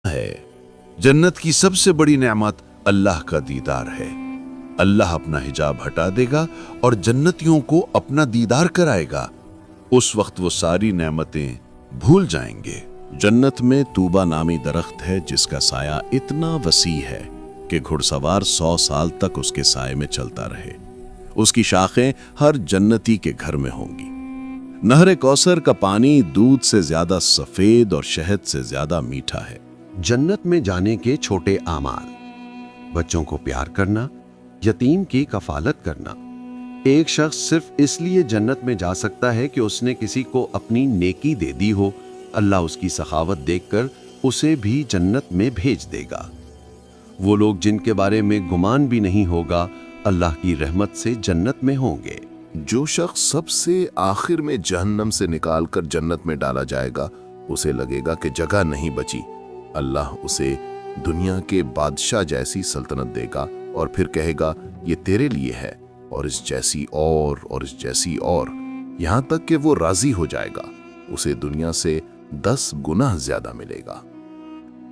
ہے। जन्नत की सबसे बड़ी नेमत अल्लाह का दीदार है। अल्लाह अपना हिजाब हटा देगा और जन्नतियों को अपना दीदार कराएगा। उस वक्त वो सारी नेमतें भूल जाएंगे। जन्नत में तूबा नामी दरख्त है जिसका साया इतना वसी है कि घुड़सवार 100 साल तक उसके साए में चलता रहे। उसकी शाखें हर जन्नती के घर में होंगी। नहर कौसर का पानी दूध से ज्यादा सफेद और शहद से ज्यादा मीठा है। जन्नत में जाने के छोटे आमाल, बच्चों को प्यार करना, यतीम की कफालत करना। एक शख्स सिर्फ इसलिए जन्नत में जा सकता है कि उसने किसी को अपनी नेकी दे दी हो। अल्लाह उसकी सखावत देखकर उसे भी जन्नत में भेज देगा। वो लोग जिनके बारे में गुमान भी नहीं होगा, अल्लाह की रहमत से जन्नत में होंगे। जो शख्स सबसे आखिर में जहन्नम से निकालकर जन्नत में डाला जाएगा, उसे लगेगा कि जगह नहीं बची। अल्लाह उसे दुनिया के बादशाह जैसी सल्तनत देगा और फिर कहेगा ये तेरे लिए है, और इस जैसी और इस जैसी और, यहां तक कि वो राजी हो जाएगा। उसे दुनिया से 10 गुना ज्यादा मिलेगा।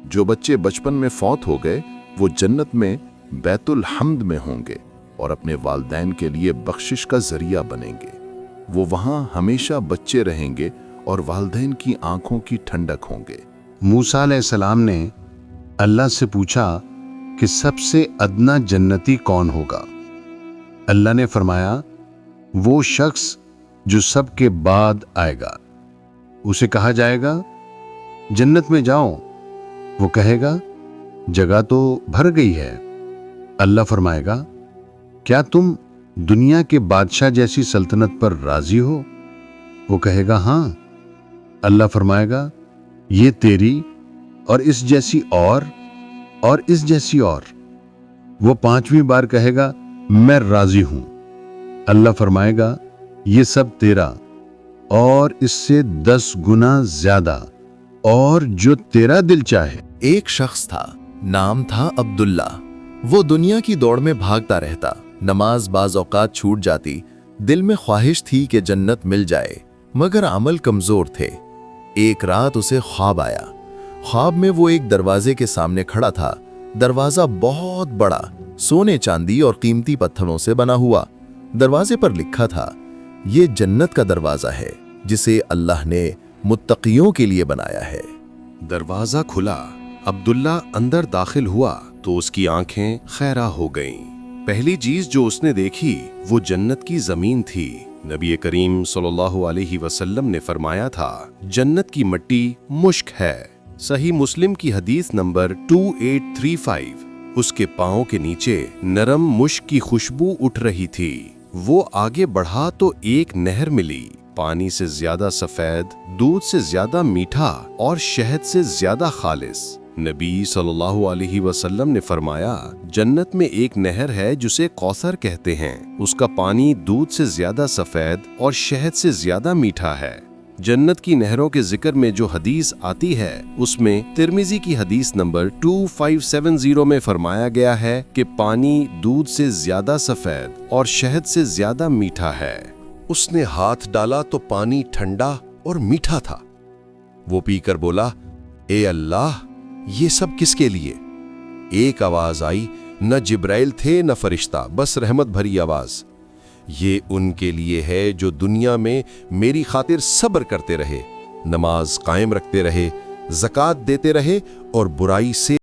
जो बच्चे बचपन में फौत हो गए वो जन्नत में बैतुल हम्द में होंगे और अपने वालिदैन के लिए बख्शिश का जरिया बनेंगे। वो वहां हमेशा बच्चे रहेंगे और वालिदैन की आंखों की ठंडक होंगे। मूसा अलैहिस्सलाम ने अल्लाह से पूछा कि सबसे अदना जन्नती कौन होगा। अल्लाह ने फरमाया, वो शख्स जो सबके बाद आएगा। उसे कहा जाएगा जन्नत में जाओ। वो कहेगा जगह तो भर गई है। अल्लाह फरमाएगा, क्या तुम दुनिया के बादशाह जैसी सल्तनत पर राजी हो? वो कहेगा हाँ। अल्लाह फरमाएगा, ये तेरी और इस जैसी और इस जैसी और। वो 5वीं बार कहेगा मैं राजी हूं। अल्लाह फरमाएगा, ये सब तेरा और इससे 10 गुना ज्यादा, और जो तेरा दिल चाहे। एक शख्स था, नाम था अब्दुल्ला। वो दुनिया की दौड़ में भागता रहता। नमाज बाज औकात छूट जाती। दिल में ख्वाहिश थी कि जन्नत मिल जाए, मगर अमल कमजोर थे। एक रात उसे ख्वाब आया। ख्वाब में वो एक दरवाजे के सामने खड़ा था। दरवाजा बहुत बड़ा, सोने चांदी और कीमती पत्थरों से बना हुआ। दरवाजे पर लिखा था, ये जन्नत का दरवाजा है जिसे अल्लाह ने मुत्तकियों के लिए बनाया है। दरवाजा खुला। अब्दुल्ला अंदर दाखिल हुआ तो उसकी आंखें खैरा हो गईं। पहली चीज जो उसने देखी वो जन्नत की जमीन थी। नबी करीम सल्लल्लाहु अलैहि वसल्लम ने फरमाया था, जन्नत की मिट्टी मुश्क है। सही मुस्लिम की हदीस नंबर 2835। उसके पांव के नीचे नरम मुश्क की खुशबू उठ रही थी। वो आगे बढ़ा तो एक नहर मिली। पानी से ज्यादा सफेद, दूध से ज्यादा मीठा और शहद से ज्यादा खालिस। नबी सल्लल्लाहु अलैहि वसल्लम ने फरमाया, जन्नत में एक नहर है जिसे कौसर कहते हैं। उसका पानी दूध से ज्यादा सफेद और शहद से ज्यादा मीठा है। जन्नत की नहरों के जिक्र में जो हदीस आती है उसमें तिर्मिजी की हदीस नंबर 2570 में फरमाया गया है कि पानी दूध से ज्यादा सफेद और शहद से ज्यादा मीठा है। उसने हाथ डाला तो पानी ठंडा और मीठा था। वो पीकर बोला, ए अल्लाह, ये सब किसके लिए? एक आवाज आई, न जिब्राइल थे न फरिश्ता, बस रहमत भरी आवाज। ये उनके लिए है जो दुनिया में मेरी खातिर सब्र करते रहे, नमाज कायम रखते रहे, ज़कात देते रहे और बुराई से